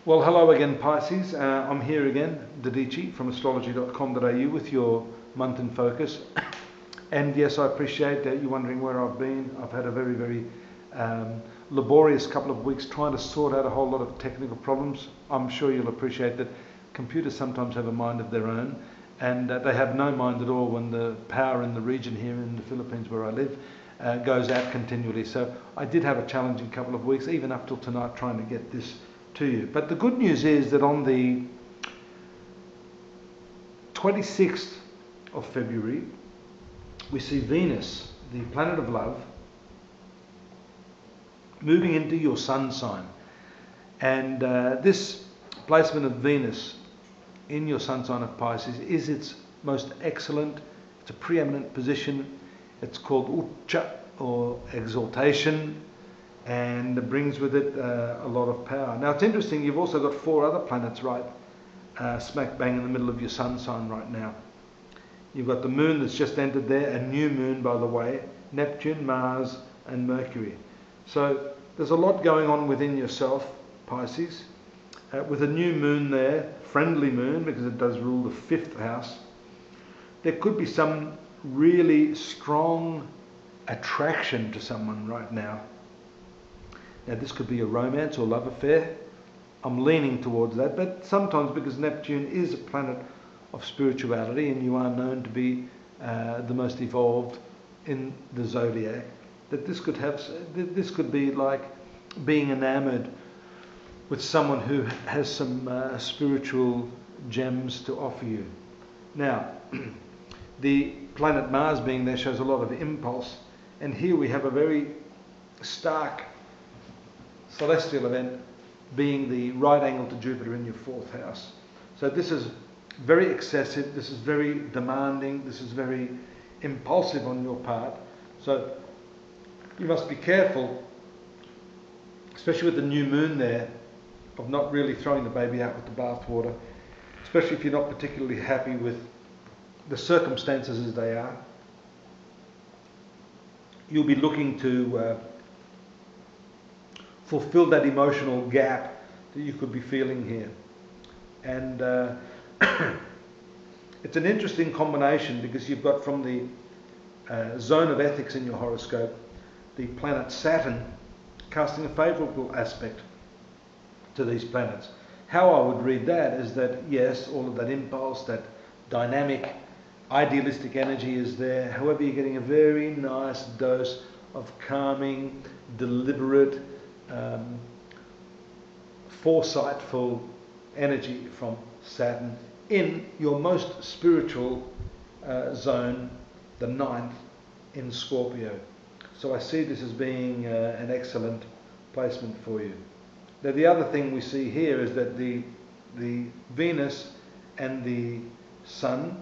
Well, hello again, Pisces. I'm here again, Dadhichi from astrological.com.au with your month in focus. And yes, I appreciate that you're wondering where I've been. I've had a very laborious couple of weeks trying to sort out a whole lot of technical problems. I'm sure you'll appreciate that computers sometimes have a mind of their own, and they have no mind at all when the power in the region here in the Philippines where I live goes out continually. So I did have a challenging couple of weeks, even up till tonight, trying to get this to you. But the good news is that on the 26th of February, we see Venus, the planet of love, moving into your sun sign. And this placement of Venus in your sun sign of Pisces is its most excellent, it's a preeminent position. It's called Ucha, or exaltation, and it brings with it a lot of power. Now it's interesting, you've also got 4 other planets right smack bang in the middle of your sun sign right now. You've got the moon that's just entered there, a new moon by the way, Neptune, Mars and Mercury. So there's a lot going on within yourself, Pisces, with a new moon there, friendly moon because it does rule the 5th house. There could be some really strong attraction to someone right now. Now this could be a romance or love affair. I'm leaning towards that, but sometimes because Neptune is a planet of spirituality and you are known to be the most evolved in the zodiac, that this could be like being enamored with someone who has some spiritual gems to offer you. Now, the planet Mars being there shows a lot of impulse, and here we have a very stark celestial event being the right angle to Jupiter in your 4th house. So this is very excessive, this is very demanding, this is very impulsive on your part. So you must be careful, especially with the new moon there, of not really throwing the baby out with the bathwater, especially if you're not particularly happy with the circumstances as they are. You'll be looking to fulfill that emotional gap that you could be feeling here. And it's an interesting combination because you've got from the zone of ethics in your horoscope, the planet Saturn casting a favourable aspect to these planets. How I would read that is that yes, all of that impulse, that dynamic, idealistic energy is there. However, you're getting a very nice dose of calming, deliberate, foresightful energy from Saturn in your most spiritual zone, the 9th in Scorpio. So I see this as being an excellent placement for you. Now the other thing we see here is that the Venus and the Sun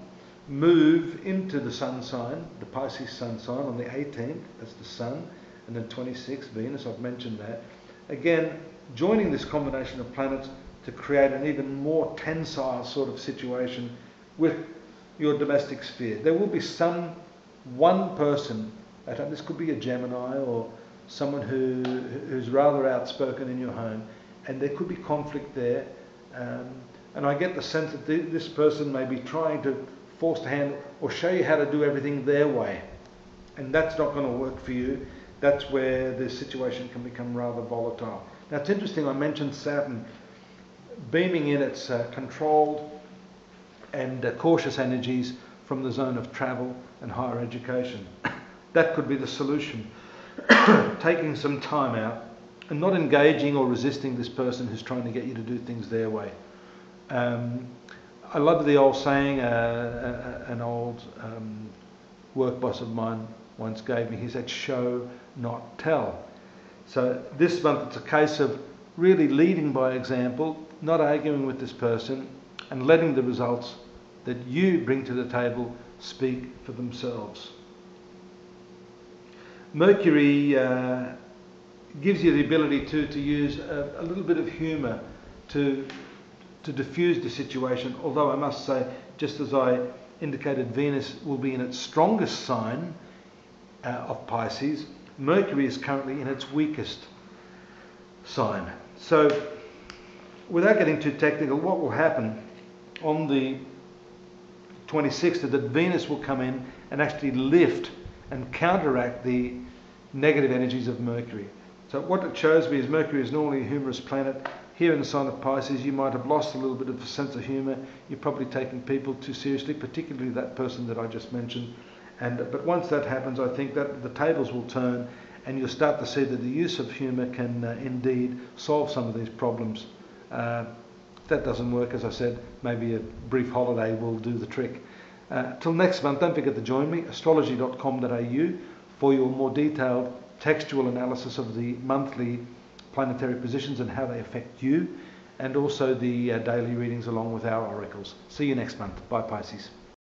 move into the sun sign, the Pisces sun sign on the 18th, that's the Sun, and then 26th, Venus, I've mentioned that. Again, joining this combination of planets to create an even more tensile sort of situation with your domestic sphere. There will be one person, this could be a Gemini or someone who's rather outspoken in your home, and there could be conflict there. And I get the sense that this person may be trying to force the hand or show you how to do everything their way. And that's not going to work for you. That's where the situation can become rather volatile. Now it's interesting, I mentioned Saturn beaming in its controlled and cautious energies from the zone of travel and higher education. That could be the solution. Taking some time out and not engaging or resisting this person who's trying to get you to do things their way. I love the old saying, an old work boss of mine once gave me. He said, show, not tell. So this month it's a case of really leading by example, not arguing with this person, and letting the results that you bring to the table speak for themselves. Mercury gives you the ability to use a little bit of humour to diffuse the situation, although I must say, just as I indicated, Venus will be in its strongest sign of Pisces, Mercury is currently in its weakest sign. So without getting too technical, what will happen on the 26th is that Venus will come in and actually lift and counteract the negative energies of Mercury. So what it shows me is Mercury is normally a humorous planet. Here in the sign of Pisces, you might have lost a little bit of a sense of humour. You're probably taking people too seriously, particularly that person that I just mentioned. But once that happens, I think that the tables will turn and you'll start to see that the use of humour can indeed solve some of these problems. If that doesn't work, as I said, maybe a brief holiday will do the trick. Till next month, don't forget to join me, astrology.com.au, for your more detailed textual analysis of the monthly planetary positions and how they affect you, and also the daily readings along with our oracles. See you next month. Bye, Pisces.